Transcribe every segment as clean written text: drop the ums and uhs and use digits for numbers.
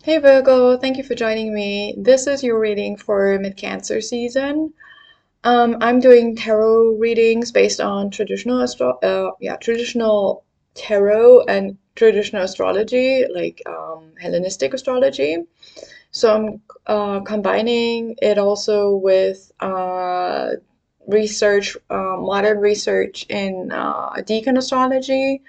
Hey Virgo, thank you for joining me. This is your reading for mid-Cancer season. I'm doing tarot readings based on traditional tarot and traditional astrology, like Hellenistic astrology. So I'm combining it also with modern research in deacon astrology,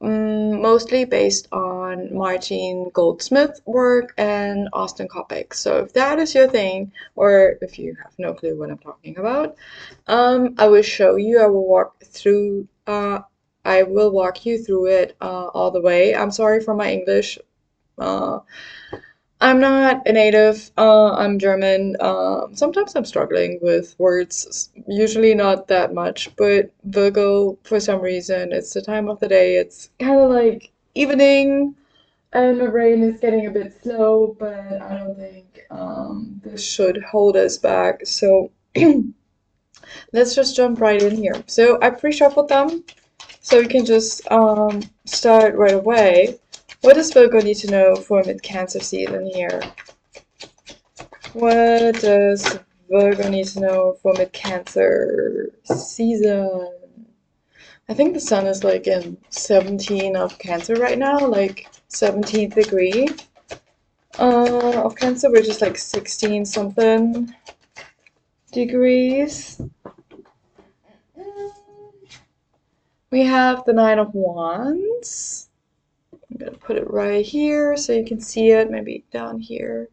mostly based on Martin Goldsmith work and Austin Coppock. So if that is your thing, or if you have no clue what I'm talking about, I will show you. I will walk you through it all the way. I'm sorry for my English. Uh, I'm not a native. I'm German. Sometimes I'm struggling with words, usually not that much, but Virgo, for some reason, it's the time of the day. It's kind of like evening, and my brain is getting a bit slow, but I don't think this should hold us back. So let's just jump right in here. So I pre-shuffled them, so we can just start right away. What does Virgo need to know for mid-Cancer season here? What does Virgo need to know for mid-Cancer season? I think the sun is like in 17 of Cancer right now, like 17th degree of Cancer, which is like 16 something degrees. We have the Nine of Wands. I'm gonna put it right here so you can see it, maybe down here.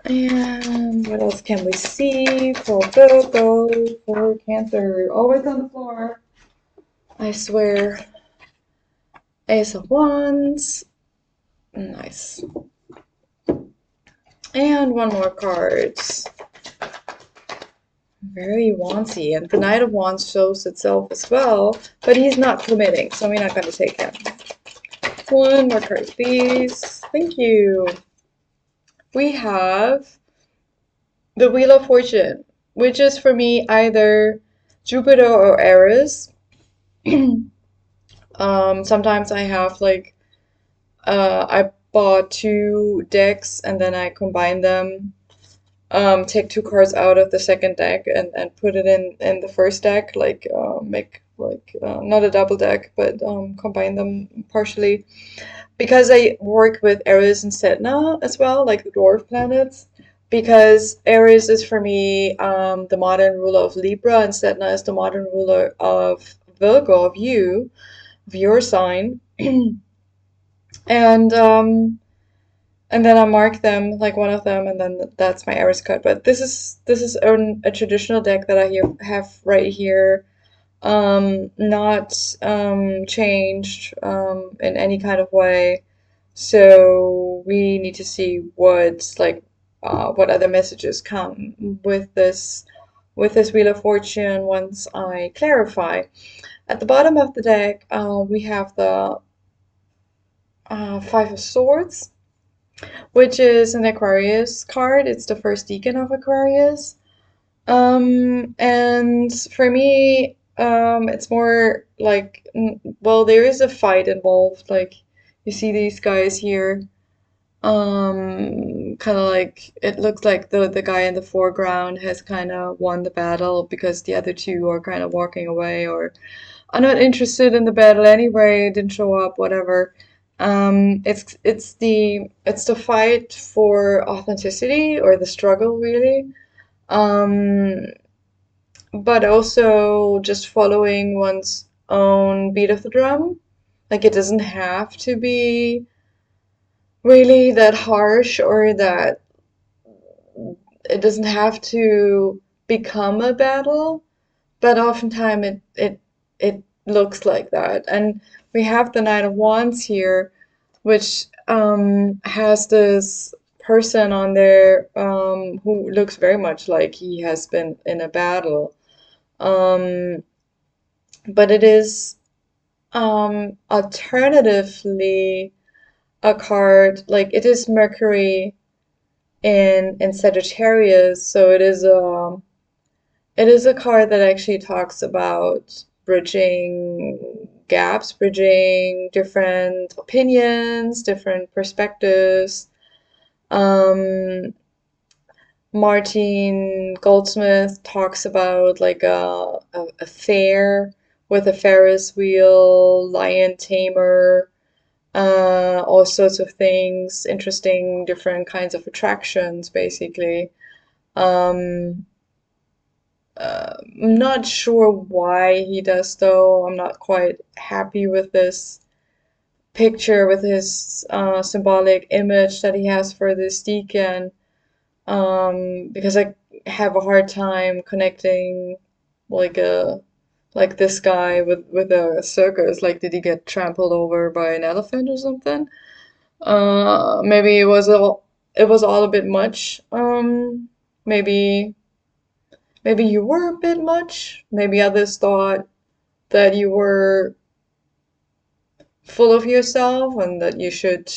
Yeah. And what else can we see for Virgo, for Cancer? Always on the floor. I swear. Ace of Wands. Nice. And one more card. Very wandsy. And the Knight of Wands shows itself as well, but he's not committing, so we're not going to take him. One more card, please. Thank you. We have the Wheel of Fortune, which is for me either Jupiter or Aries. Sometimes I have like I bought two decks and then I combine them. Take two cards out of the second deck and put it in the first deck, like make like not a double deck, but combine them partially. Because I work with Aries and Sedna as well, like the dwarf planets. Because Aries is for me the modern ruler of Libra, and Sedna is the modern ruler of Virgo, of your sign. and then I mark them like one of them, and then that's my Aries card. But this is a traditional deck that have right here, not changed in any kind of way. So we need to see what other messages come with this Wheel of Fortune once I clarify. At the bottom of the deck, we have the Five of Swords, which is an Aquarius card. It's the first deacon of Aquarius. And for me, it's more like, well, there is a fight involved. Like, you see these guys here. Kind of like it looks like the guy in the foreground has kind of won the battle because the other two are kind of walking away or are not interested in the battle anyway, didn't show up, whatever. It's the fight for authenticity or the struggle really. Um, but also just following one's own beat of the drum. Like it doesn't have to be really that harsh or that it doesn't have to become a battle, but oftentimes it looks like that. And we have the Knight of Wands here, which has this person on there who looks very much like he has been in a battle. Um, but it is alternatively a card like it is Mercury in Sagittarius, so it is a card that actually talks about bridging gaps, bridging different opinions, different perspectives. Um, Martin Goldsmith talks about like a fair with a Ferris wheel, lion tamer, all sorts of things, interesting different kinds of attractions, basically. Um, I'm not sure why he does though. I'm not quite happy with this picture, with his symbolic image that he has for this deacon, because I have a hard time connecting like a like this guy with a circus. Like, did he get trampled over by an elephant or something? Maybe it was all a bit much. Maybe maybe you were a bit much. Maybe others thought that you were full of yourself and that you should,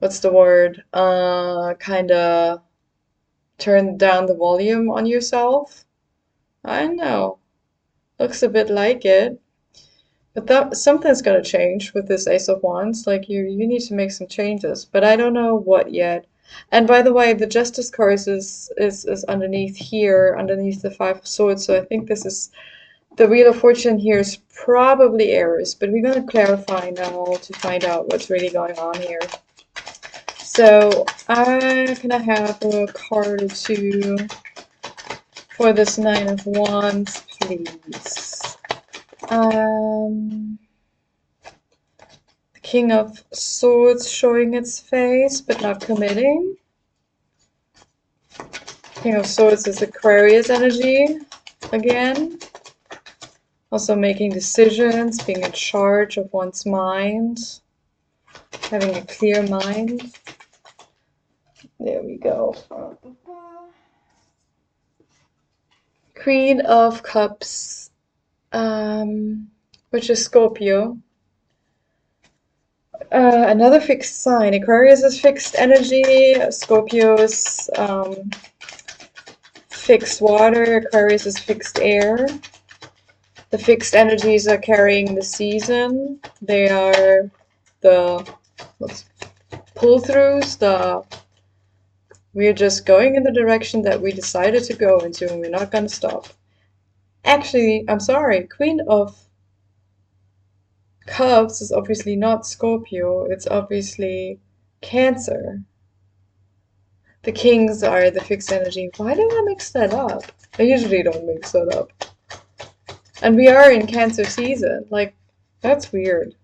what's the word? Kind of turn down the volume on yourself. I don't know. Looks a bit like it. But that something's gonna change with this Ace of Wands. Like you need to make some changes, but I don't know what yet. And by the way, the Justice card is underneath here, underneath the Five of Swords. So I think this is the Wheel of Fortune here is probably Aries, but we're gonna clarify now to find out what's really going on here. So I'm gonna have a card or two for this Nine of Wands, please. The King of Swords showing its face, but not committing. King of Swords is Aquarius energy again. Also making decisions, being in charge of one's mind, having a clear mind. There we go. Queen of Cups, which is Scorpio. Another fixed sign. Aquarius is fixed energy. Scorpio is fixed water. Aquarius is fixed air. The fixed energies are carrying the season. They are the pull-throughs. We're just going in the direction that we decided to go into, and we're not gonna stop. Actually, I'm sorry. Queen of Cups is obviously not Scorpio. It's obviously Cancer. The Kings are the fixed energy. Why did I mix that up? I usually don't mix that up. And we are in Cancer season. Like, that's weird.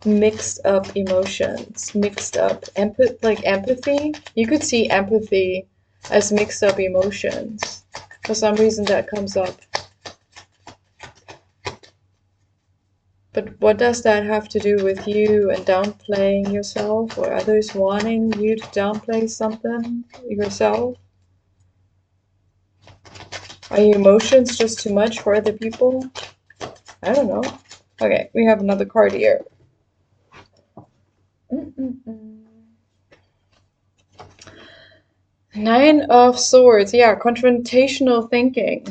Mixed up emotions. Mixed up empathy. You could see empathy as mixed up emotions. For some reason that comes up. But what does that have to do with you and downplaying yourself, or others wanting you to downplay something yourself? Are your emotions just too much for other people? I don't know. Okay, we have another card here. Nine of Swords. Yeah, confrontational thinking.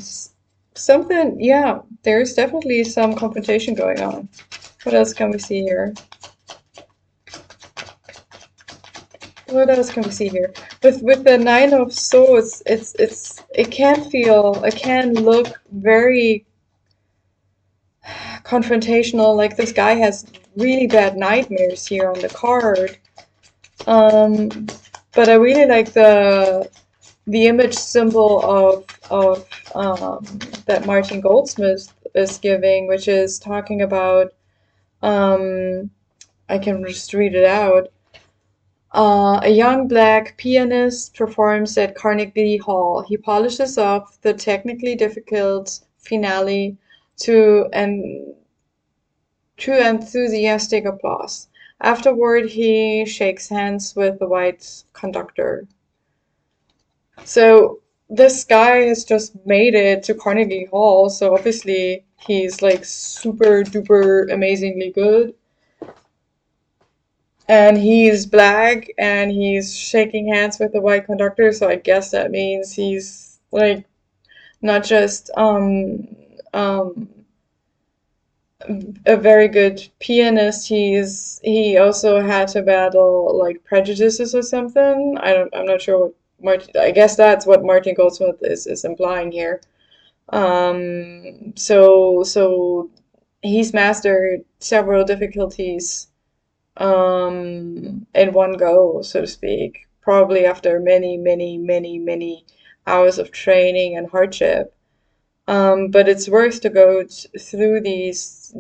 Something, yeah, there's definitely some confrontation going on. What else can we see here? What else can we see here? With the Nine of Swords, it can look very confrontational. Like this guy has really bad nightmares here on the card. But I really like the image symbol of that Martin Goldsmith is giving, which is talking about I can just read it out. A young black pianist performs at Carnegie Hall. He polishes off the technically difficult finale to true enthusiastic applause. Afterward, he shakes hands with the white conductor. So this guy has just made it to Carnegie Hall, so obviously he's like super duper amazingly good. And he's black and he's shaking hands with the white conductor, so I guess that means he's like not just a very good pianist. He also had to battle like prejudices or something. I'm not sure what I guess that's what Martin Goldsmith is implying here. So he's mastered several difficulties in one go, so to speak, probably after many hours of training and hardship. But it's worth to go through these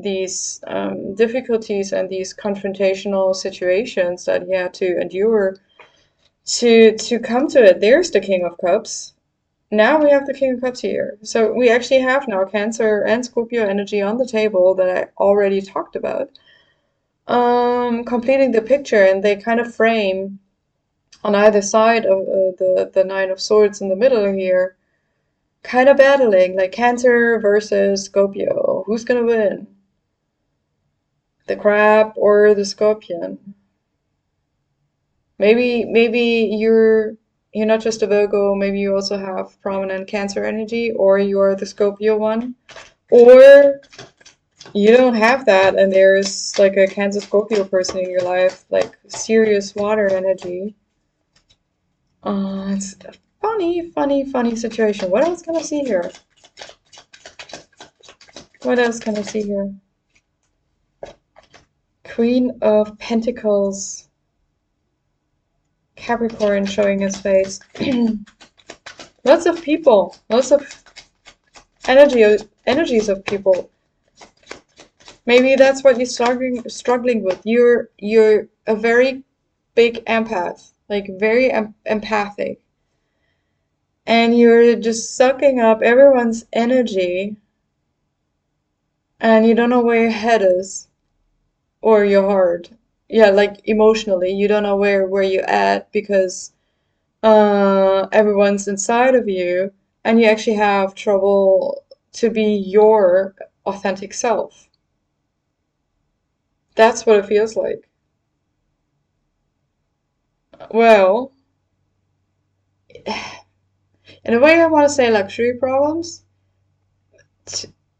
difficulties and these confrontational situations that he had to endure to come to it. There's the King of Cups. Now we have the King of Cups here. So we actually have now Cancer and Scorpio energy on the table that I already talked about. Completing the picture, and they kind of frame on either side of the Nine of Swords in the middle here, kind of battling, like Cancer versus Scorpio. Who's gonna win? The crab or the scorpion? Maybe you're not just a Virgo, maybe you also have prominent Cancer energy, or you're the Scorpio one. Or you don't have that and there's like a Cancer Scorpio person in your life, like serious water energy. It's a funny situation. What else can I see here? What else can I see here? Queen of Pentacles. Capricorn showing his face. Lots of people. Lots of energies of people. Maybe that's what you're struggling with. You're a very big empath, like very empathic, and you're just sucking up everyone's energy, and you don't know where your head is or your heart. Yeah, like emotionally, you don't know where you're at because everyone's inside of you, and you actually have trouble to be your authentic self. That's what it feels like. Well, in a way, I want to say luxury problems.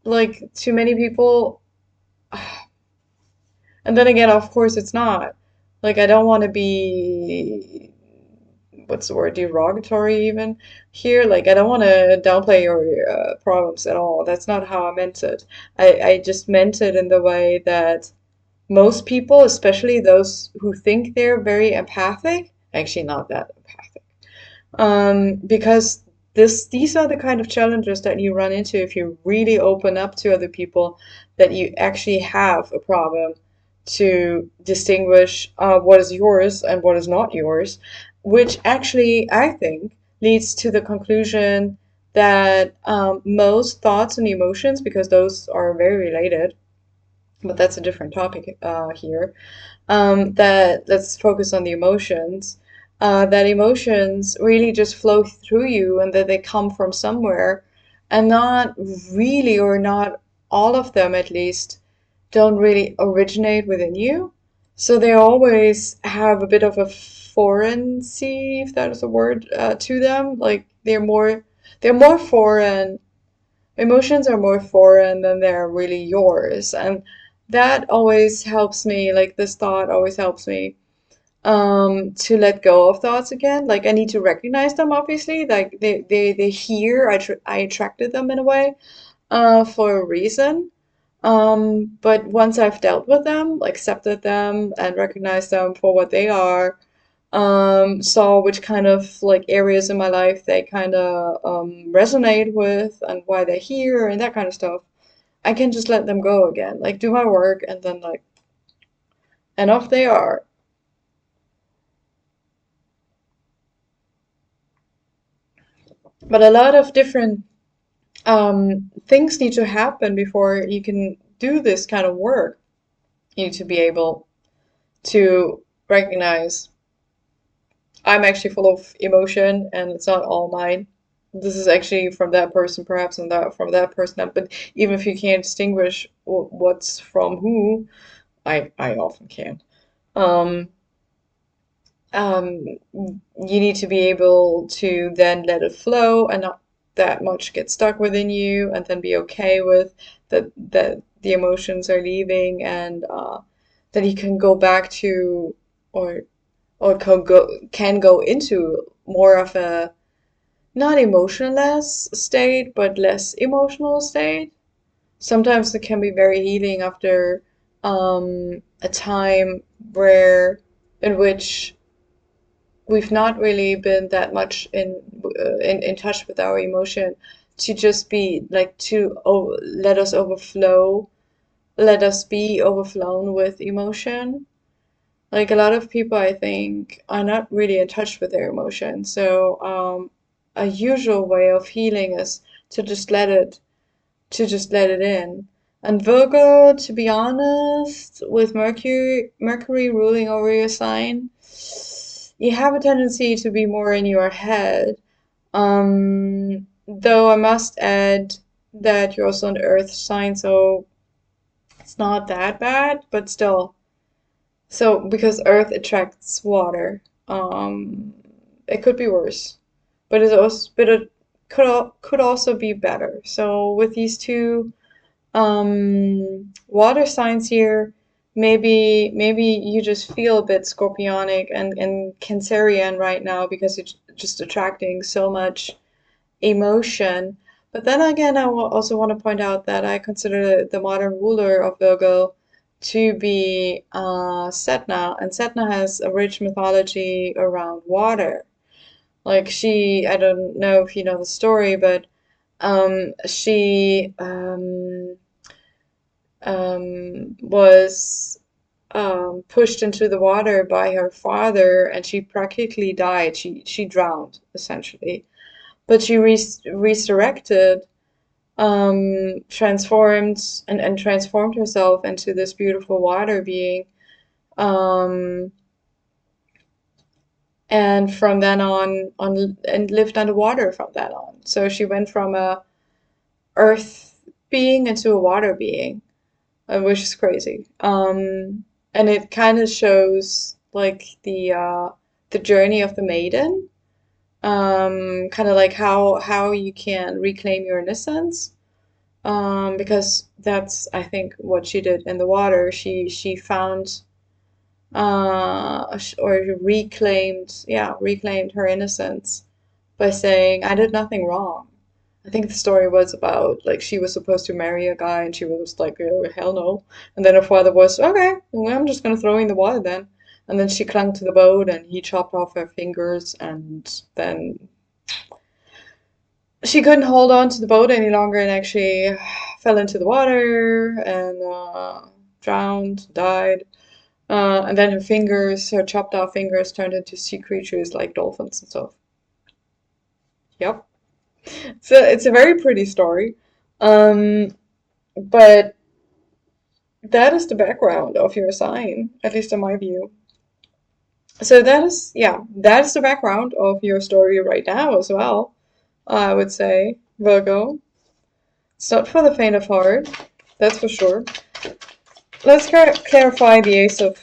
Like, too many people, and then again, of course, it's not. Like, I don't want to be, what's the word, derogatory even here. Like, I don't want to downplay your problems at all. That's not how I meant it. I just meant it in the way that most people, especially those who think they're very empathic, actually not that empathic. Because these are the kind of challenges that you run into if you really open up to other people, that you actually have a problem to distinguish what is yours and what is not yours, which actually I think leads to the conclusion that most thoughts and emotions, because those are very related, but that's a different topic here, that let's focus on the emotions, that emotions really just flow through you and that they come from somewhere, and not really, or not all of them at least, don't really originate within you. So they always have a bit of a foreign-see, if that is a word, to them. Like they're more foreign. Emotions are more foreign than they're really yours, and that always helps me. Like this thought always helps me to let go of thoughts again. Like I need to recognize them, obviously, like they here I attracted them in a way for a reason. But once I've dealt with them, accepted them and recognized them for what they are, saw which kind of like areas in my life they kind of resonate with and why they're here and that kind of stuff, I can just let them go again, like do my work, and then like, and off they are. But a lot of different things need to happen before you can do this kind of work. You need to be able to recognize I'm actually full of emotion and it's not all mine. This is actually from that person, perhaps, and that from that person. But even if you can't distinguish what's from who, I often can. Um, you need to be able to then let it flow and not that much get stuck within you, and then be okay with that the emotions are leaving, and that you can go back to, or can go into more of a not emotionless state, but less emotional state. Sometimes it can be very healing after a time where in which we've not really been that much in touch with our emotion, to just be like let us overflow, let us be overflown with emotion. Like a lot of people, I think, are not really in touch with their emotions. So a usual way of healing is to just let it to just let it in. And Virgo, to be honest, with Mercury ruling over your sign, you have a tendency to be more in your head. Though I must add that you're also an earth sign, so it's not that bad, but still. So because earth attracts water, it could be worse. But it could also be better. So with these two water signs here, maybe you just feel a bit scorpionic and cancerian right now because it's just attracting so much emotion. But then again, also want to point out that I consider the modern ruler of Virgo to be Setna, and Setna has a rich mythology around water. Like I don't know if you know the story, but she was pushed into the water by her father, and she practically died. She drowned essentially, but she resurrected, transformed and transformed herself into this beautiful water being, um, and from then on and lived underwater from then on. So she went from a earth being into a water being, which is crazy. And it kind of shows like the journey of the maiden, kind of like how you can reclaim your innocence. Because that's I think what she did in the water. She found or reclaimed her innocence by saying, I did nothing wrong. I think the story was about like she was supposed to marry a guy and she was like, oh, hell no. And then her father was, okay, well, I'm just gonna throw you in the water then. And then she clung to the boat and he chopped off her fingers, and then she couldn't hold on to the boat any longer and actually fell into the water and drowned, died. And then her chopped off fingers turned into sea creatures like dolphins and stuff. Yep. So it's a very pretty story. Um, but that is the background of your sign, at least in my view. So that is the background of your story right now as well, I would say, Virgo. It's not for the faint of heart, that's for sure. Let's clarify the Ace of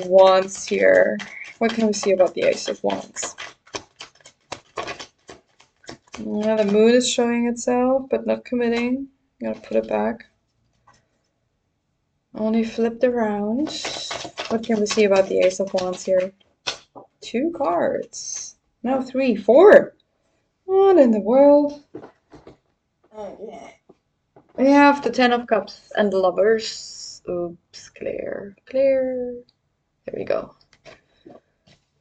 Wands here. What can we see about the Ace of Wands? Yeah, the moon is showing itself, but not committing. I'm gonna put it back. Only flipped around. What can we see about the Ace of Wands here? Two cards. No, three, four. What in the world? Okay. We have the Ten of Cups and the Lovers. Oops, clear, clear. There we go.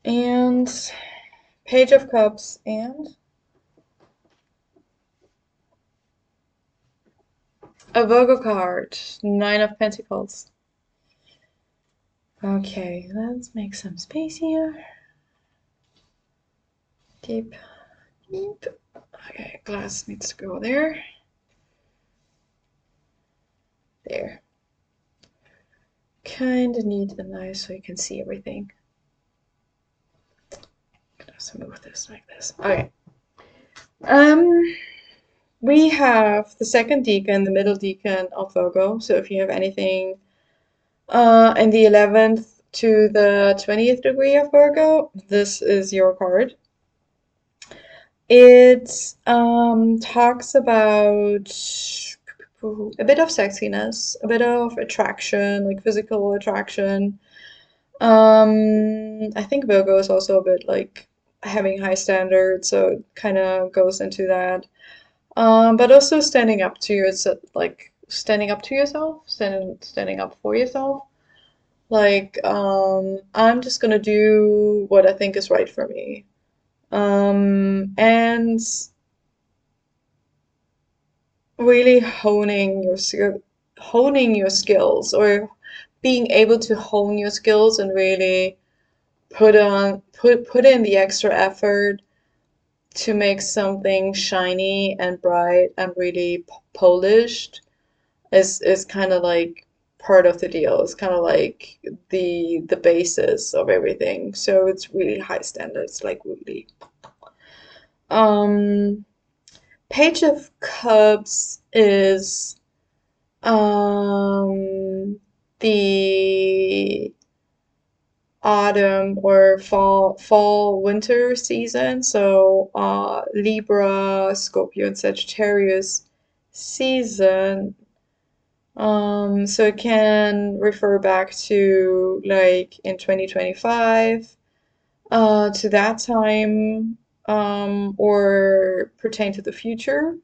And Page of Cups and a Virgo card. Nine of Pentacles. Okay, let's make some space here. Deep, deep. Okay, glass needs to go there. There. Kind of neat and nice so you can see everything. I'm gonna move this like this. Okay. We have the second decan, the middle decan of Virgo. So if you have anything in the 11th to the 20th degree of Virgo, this is your card. It talks about a bit of sexiness, a bit of attraction, like physical attraction. I think Virgo is also a bit like having high standards, so it kind of goes into that. But also standing up to yourself, like standing up to yourself, standing up for yourself. Like, I'm just gonna do what I think is right for me. And really honing your skills, or being able to hone your skills and really put in the extra effort to make something shiny and bright and really polished is kind of like part of the deal. It's kind of like the basis of everything. So it's really high standards, like really. Um, Page of Cups is the autumn or fall winter season. So Libra, Scorpio, and Sagittarius season. So it can refer back to like in 2025, to that time, or pertain to the future.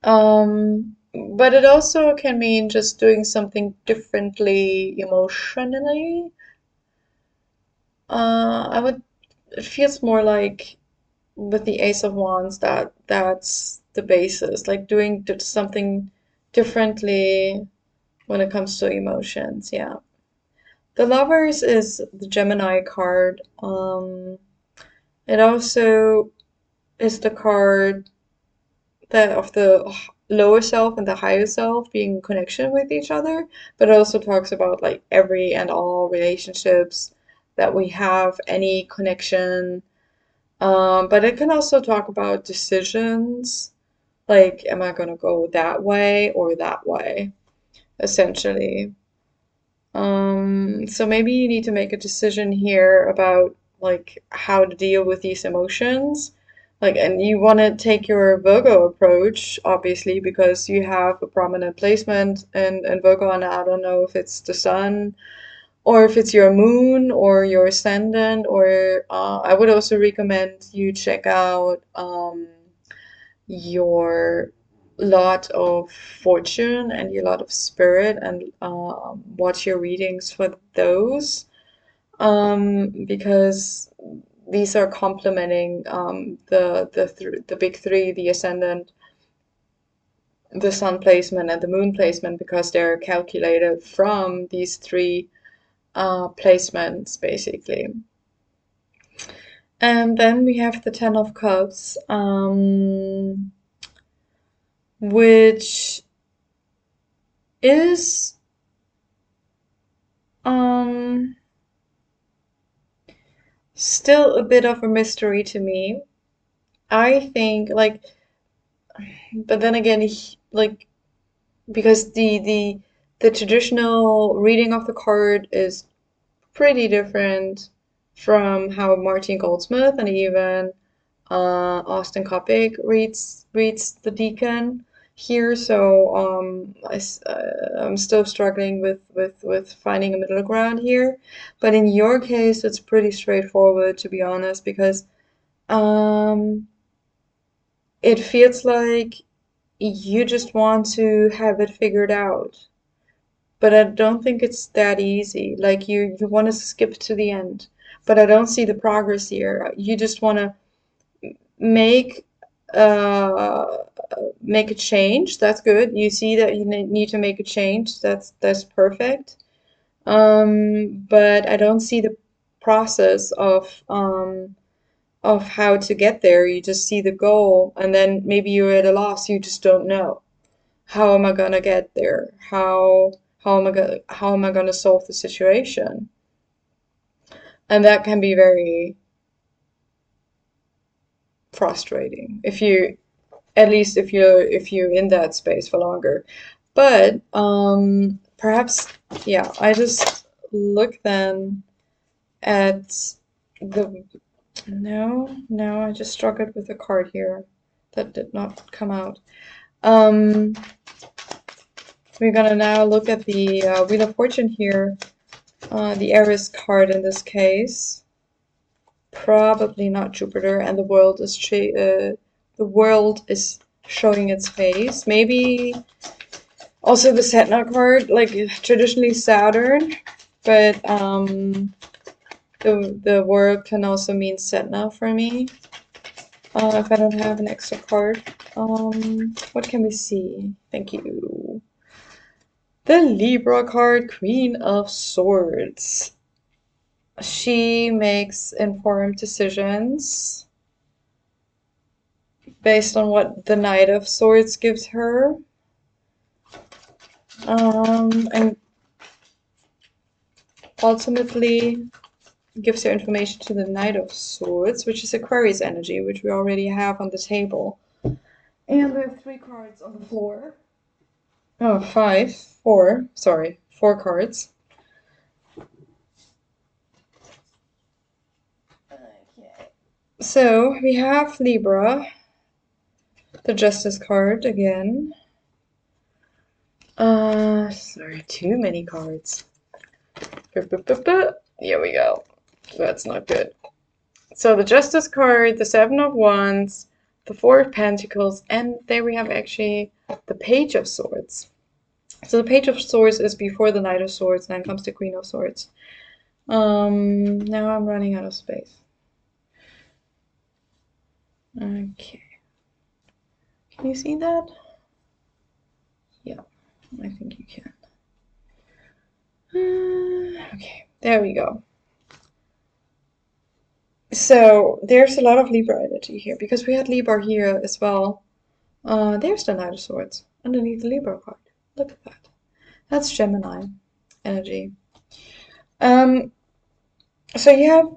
But it also can mean just doing something differently emotionally. I would, it feels more like with the Ace of Wands that that's the basis, like doing something differently when it comes to emotions. Yeah. The Lovers is the Gemini card. It also is the card that of the lower self and the higher self being in connection with each other, but it also talks about like every and all relationships that we have, any connection. But it can also talk about decisions, like am I gonna go that way or that way, essentially. So maybe you need to make a decision here about like how to deal with these emotions. Like, and you want to take your Virgo approach, obviously, because you have a prominent placement in Virgo, and I don't know if it's the sun or if it's your moon or your ascendant, or I would also recommend you check out your lot of fortune and your lot of spirit, and watch your readings for those, because these are complementing the big three, the ascendant, the sun placement, and the moon placement, because they're calculated from these three placements basically. And then we have the Ten of Cups, which is um still a bit of a mystery to me. I think like, but then again, like, because the traditional reading of the card is pretty different from how Martin Goldsmith and even Austin Coppock reads the Deacon here. So I'm still struggling with finding a middle ground here. But in your case, it's pretty straightforward, to be honest, because um, it feels like you just want to have it figured out. But I don't think it's that easy. Like you want to skip to the end, but I don't see the progress here. You just want to make uh make a change. That's good. You see that you need to make a change. That's perfect. But I don't see the process of how to get there. You just see the goal, and then maybe you're at a loss. You just don't know. How am I gonna get there? How am I gonna solve the situation? And that can be very frustrating if you, at least if you're in that space for longer. But perhaps, yeah, I just look then at the No, I just struggled with a card here that did not come out. Um, we're gonna now look at the Wheel of Fortune here. The Aries card in this case. Probably not Jupiter, and the world is showing its face. Maybe also the Setna card, like traditionally Saturn, but the word can also mean Setna for me. If I don't have an extra card. What can we see? Thank you. The Libra card, Queen of Swords. She makes informed decisions based on what the Knight of Swords gives her. And ultimately gives her information to the Knight of Swords, which is Aquarius energy, which we already have on the table. And we have 3 cards on the floor. Oh, 4, sorry, 4 cards. Okay. So we have Libra, the Justice card again. Sorry, too many cards. Here we go. That's not good. So the Justice card, the 7 of Wands, the 4 of Pentacles, and there we have actually the Page of Swords. So the Page of Swords is before the Knight of Swords, and then comes the Queen of Swords. Now I'm running out of space. Okay. Can you see that? Yeah, I think you can. Okay, there we go. So there's a lot of Libra energy here because we had Libra here as well. There's the Knight of Swords underneath the Libra card. Look at that. That's Gemini energy. So you have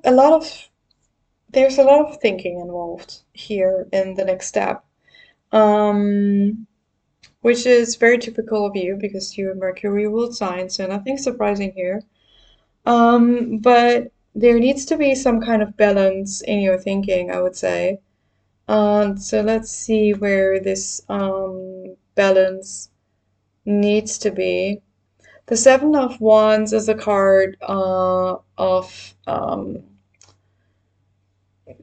there's a lot of thinking involved here in the next step, which is very typical of you because you're a Mercury ruled sign, so nothing surprising here. But there needs to be some kind of balance in your thinking, I would say. So let's see where this balance needs to be. The Seven of Wands is a card of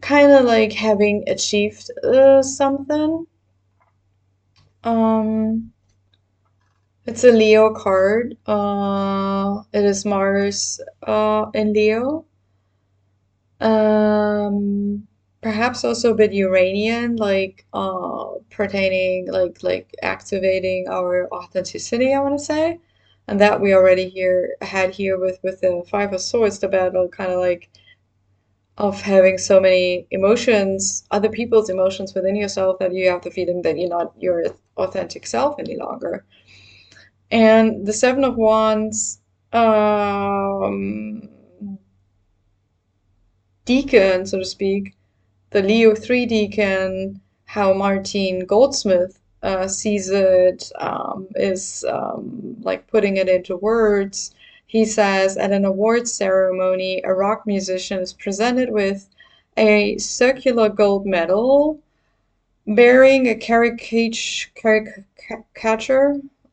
kind of like having achieved something. It's a Leo card. It is Mars in Leo. Perhaps also a bit Uranian, like pertaining, like activating our authenticity, I want to say, and that we already had here with the Five of Swords, the battle, kind of like of having so many emotions, other people's emotions within yourself, that you have the feeling that you're not your authentic self any longer. And the Seven of Wands, deacon, so to speak, the Leo 3 deacon, how Martin Goldsmith sees it, is like putting it into words. He says, at an awards ceremony, a rock musician is presented with a circular gold medal bearing a caricature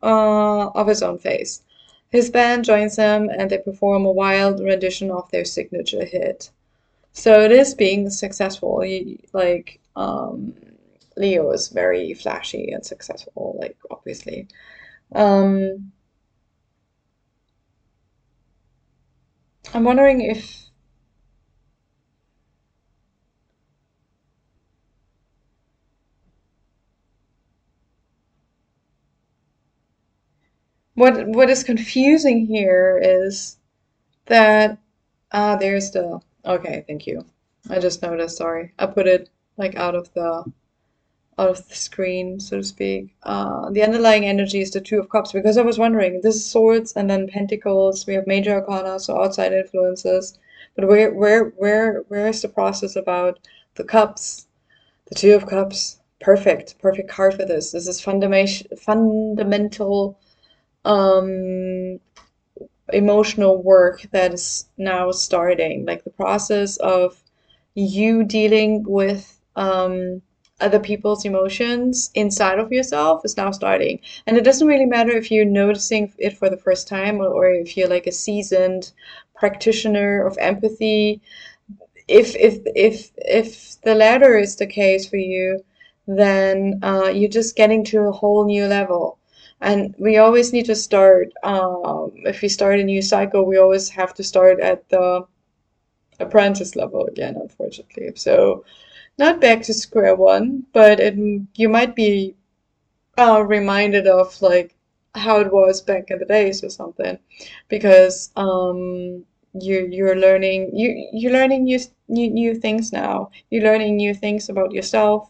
of his own face. His band joins him and they perform a wild rendition of their signature hit. So it is being successful. Leo is very flashy and successful, like obviously. Um, I'm wondering if what is confusing here is that there's the okay, thank you. I just noticed, sorry. I put it like out of the screen, so to speak. The underlying energy is the Two of Cups because I was wondering, this is swords and then pentacles. We have major arcana, so outside influences. But where is the process about the cups, the Two of Cups? Perfect card for this. This is fundamental um, emotional work that is now starting, like the process of you dealing with other people's emotions inside of yourself is now starting. And it doesn't really matter if you're noticing it for the first time, or if you're like a seasoned practitioner of empathy. If the latter is the case for you, then you're just getting to a whole new level. And we always need to start, if we start a new cycle, we always have to start at the apprentice level again, unfortunately. So not back to square one, but you might be reminded of like how it was back in the days or something, because you're learning new things now. You're learning new things about yourself.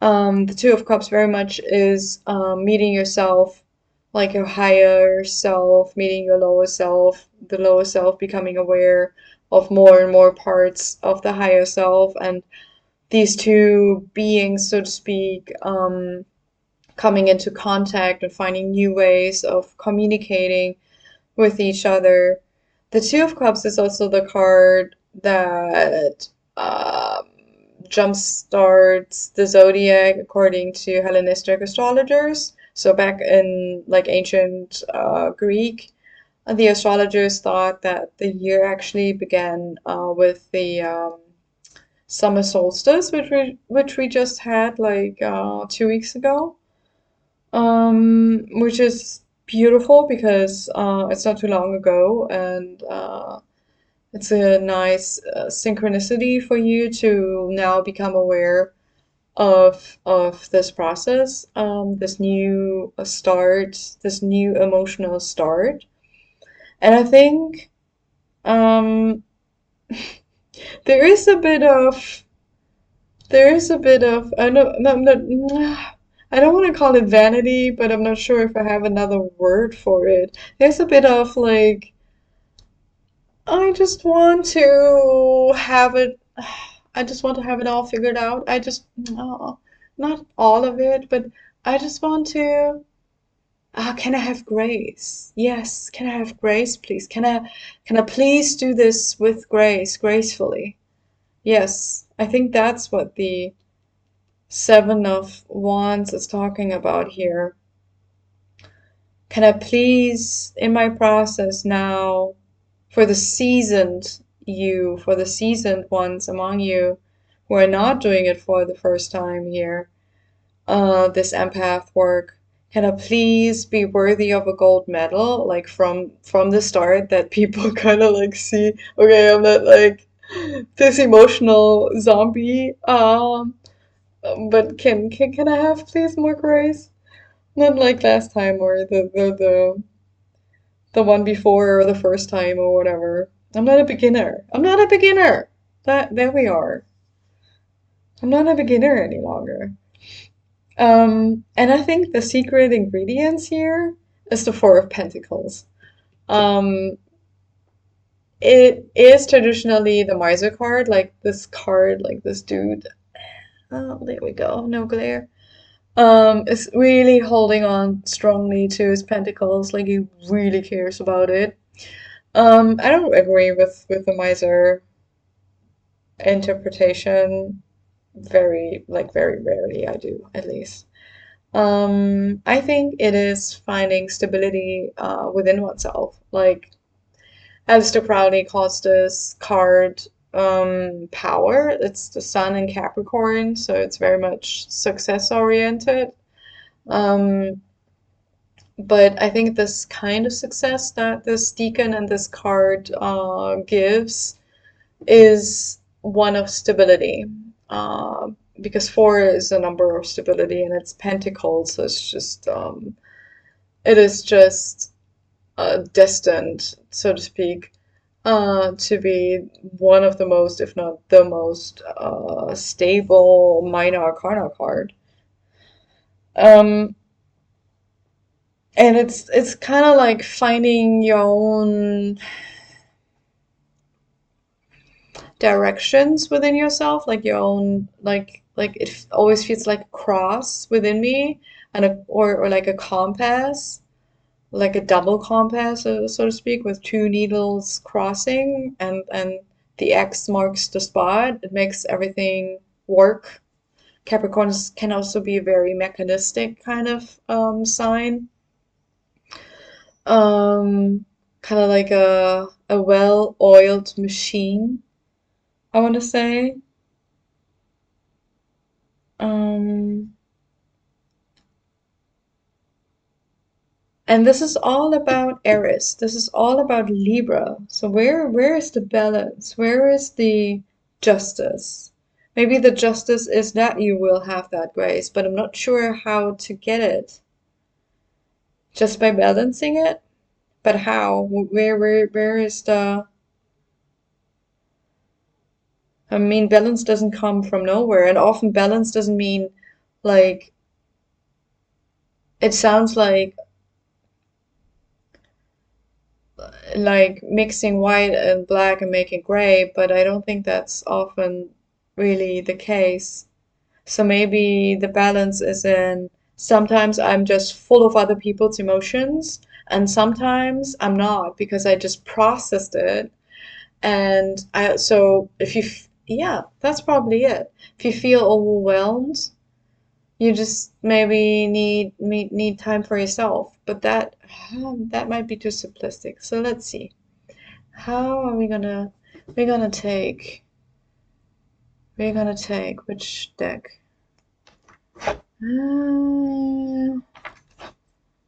The Two of Cups very much is meeting yourself, like your higher self, meeting your lower self, the lower self becoming aware of more and more parts of the higher self, and these two beings, so to speak, coming into contact and finding new ways of communicating with each other. The Two of Cups is also the card that jumpstarts the zodiac according to Hellenistic astrologers. So back in like ancient Greek, the astrologers thought that the year actually began with the summer solstice, which we just had like 2 weeks ago, which is beautiful because it's not too long ago, and it's a nice synchronicity for you to now become aware of this process, this new start, this new emotional start. And I think um, there is a bit of I don't no, no, I don't want to call it vanity, but I'm not sure if I have another word for it. There's a bit of like, I just want to have it. I just want to have it all figured out. Oh, not all of it, but I just want to. Can I have grace? Yes, can I have grace, please? Can I please do this with grace, gracefully? Yes, I think that's what the Seven of Wands is talking about here. Can I please, in my process now, for the seasoned ones among you who are not doing it for the first time here, this empath work, can I please be worthy of a gold medal, like from the start, that people kind of like see, okay, I'm not like this emotional zombie, but can I have please more grace? Not like last time or the one before or the first time or whatever. I'm not a beginner. I'm not a beginner. That there we are. I'm not a beginner any longer. And I think the secret ingredients here is the Four of Pentacles. Um, it is traditionally the miser card, like this card, like this dude. Oh, there we go. No glare. Is really holding on strongly to his pentacles, like he really cares about it. I don't agree with the miser interpretation. Very rarely I do, at least. I think it is finding stability within oneself. Like Aleister Crowley calls this card power. It's the sun in Capricorn, so it's very much success oriented. Um, but I think this kind of success that this deacon and this card gives is one of stability. Because four is a number of stability and it's pentacles, so it is just destined, so to speak, to be one of the most, if not the most, stable minor arcana card. Um, and it's kind of like finding your own directions within yourself, like your own, like it always feels like a cross within me, and or like a compass, like a double compass, so to speak, with two needles crossing, and the X marks the spot. It makes everything work. Capricorns can also be a very mechanistic kind of sign. Um, Kind of like a well-oiled machine, I want to say. Um, and this is all about Aries. This is all about Libra. So where is the balance? Where is the justice? Maybe the justice is that you will have that grace, but I'm not sure how to get it. Just by balancing it? But how? Where is the... I mean, balance doesn't come from nowhere, and often balance doesn't mean like it sounds like mixing white and black and making gray, but I don't think that's often really the case. So maybe the balance is in sometimes I'm just full of other people's emotions, and sometimes I'm not because I just processed it. And so if you, yeah, that's probably it. If you feel overwhelmed, you just maybe need time for yourself. But that might be too simplistic. So let's see. How are we're gonna take which deck? Uh,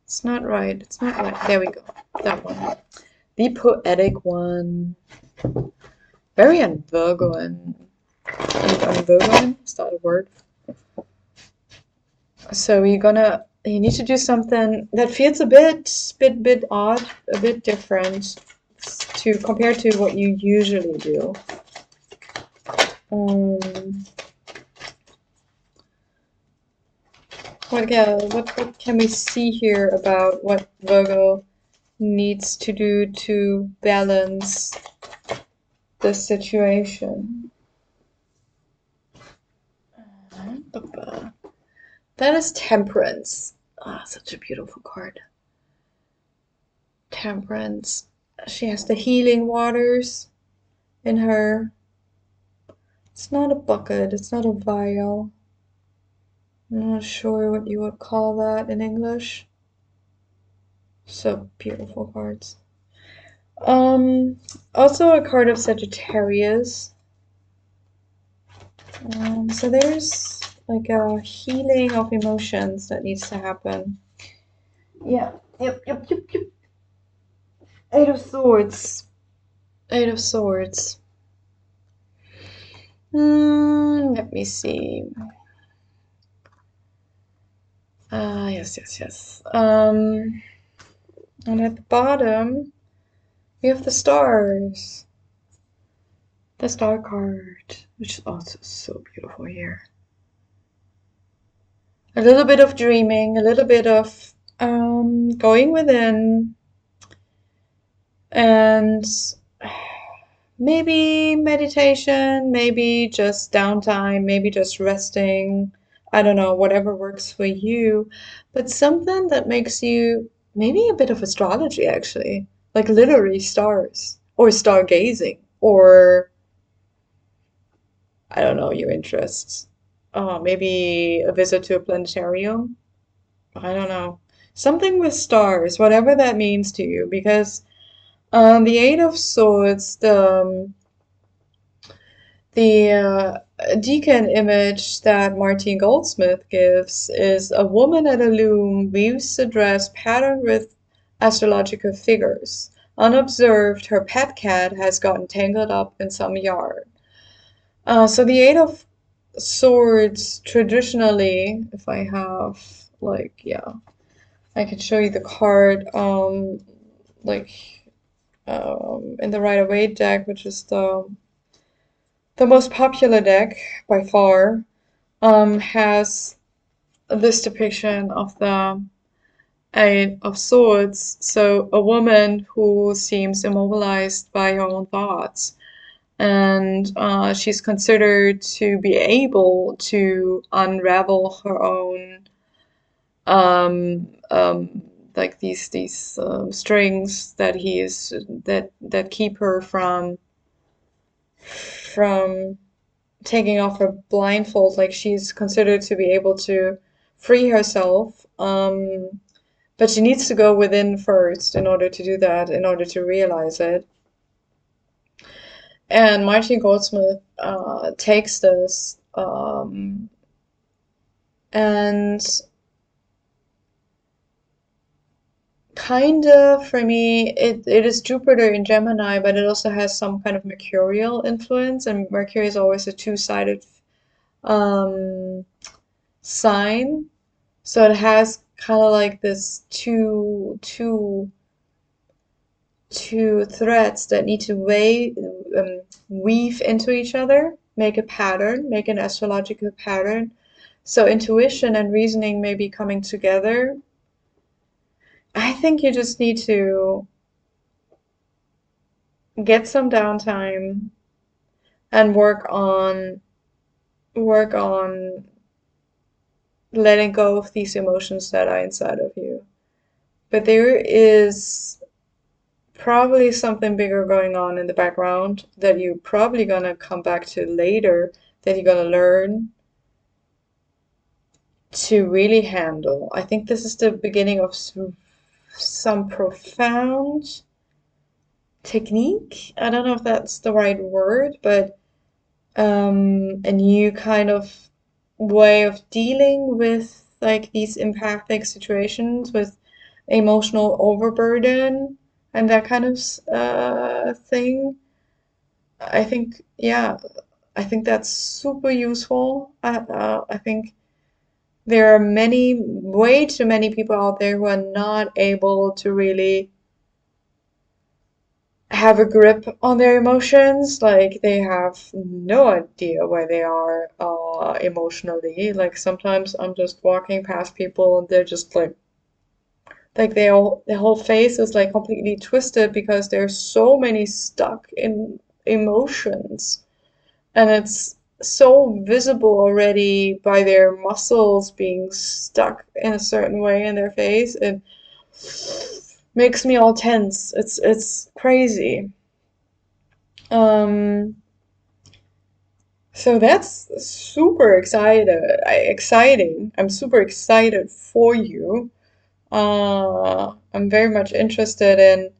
it's not right. It's not right. There we go. That one. The poetic one. Very un-Virgoan. Un-Virgoan? Is that a word? So you need to do something that feels a bit odd, a bit different to compared to what you usually do. Um, what can we see here about what Virgo needs to do to balance the situation? That is Temperance. Ah, such a beautiful card. Temperance. She has the healing waters in her. It's not a bucket, it's not a vial. I'm not sure what you would call that in English. So beautiful cards. Also a card of Sagittarius. So there's like a healing of emotions that needs to happen. Yeah. Yep. Eight of Swords. Eight of Swords. Let me see. Yes. And at the bottom, we have the stars. The star card, which is also so beautiful here. A little bit of dreaming, a little bit of going within, and maybe meditation, maybe just downtime, maybe just resting. I don't know, whatever works for you, but something that makes you maybe a bit of astrology actually, like literally stars or stargazing or I don't know, your interests. Maybe a visit to a planetarium. I don't know. Something with stars, whatever that means to you, because the Eight of Swords, the deacon image that Martine Goldsmith gives is a woman at a loom weaves a dress patterned with astrological figures. Unobserved, her pet cat has gotten tangled up in some yard. So the Eight of Swords, traditionally, if I have, like, yeah, I could show you the card, like, in the Rider-Waite deck, which is the most popular deck by far, has this depiction of the Eight of Swords. So a woman who seems immobilized by her own thoughts. And she's considered to be able to unravel her own um, um, like these strings that that keep her from from taking off her blindfold. Like she's considered to be able to free herself. But she needs to go within first in order to do that, in order to realize it. And Martin Goldsmith takes this and kind of, for me, it is Jupiter in Gemini, but it also has some kind of mercurial influence, and Mercury is always a two-sided um, sign. So it has kind of like this two threads that need to weave into each other, make a pattern, make an astrological pattern. So intuition and reasoning may be coming together. I think you just need to get some downtime and work on letting go of these emotions that are inside of you. But there is probably something bigger going on in the background that you're probably gonna come back to later, that you're gonna learn to really handle. I think this is the beginning of some profound technique. I don't know if that's the right word, but a new kind of way of dealing with like these empathic situations with emotional overburden and that kind of thing. I think, yeah, I think that's super useful. I think there are way too many people out there who are not able to really have a grip on their emotions. Like they have no idea where they are emotionally. Like sometimes I'm just walking past people and they're just like their whole face is like completely twisted because there's so many stuck in emotions. And it's so visible already by their muscles being stuck in a certain way in their face. It makes me all tense. It's crazy. Um, so that's super exciting. I'm super excited for you. I'm very much interested in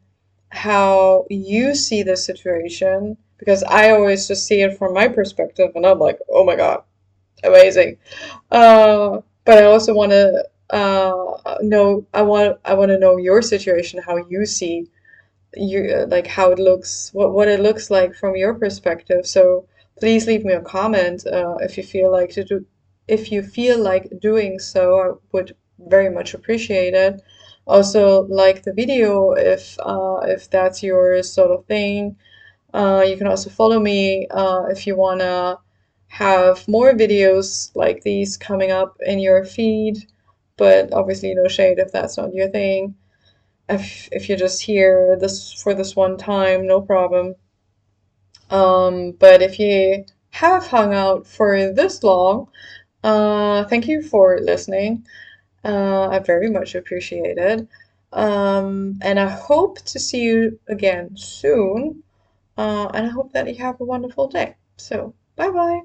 how you see the situation because I always just see it from my perspective and I'm like, oh my God, amazing. But I also want to I want to know your situation, how you see you like how it looks, what it looks like from your perspective. So please leave me a comment if you feel like doing so. I would very much appreciate it. Also, like the video if that's your sort of thing. You can also follow me if you wanna have more videos like these coming up in your feed. But obviously, no shade if that's not your thing. If you're just here this for this one time, no problem. But if you have hung out for this long, thank you for listening. I very much appreciate it. And I hope to see you again soon. And I hope that you have a wonderful day. So, bye bye.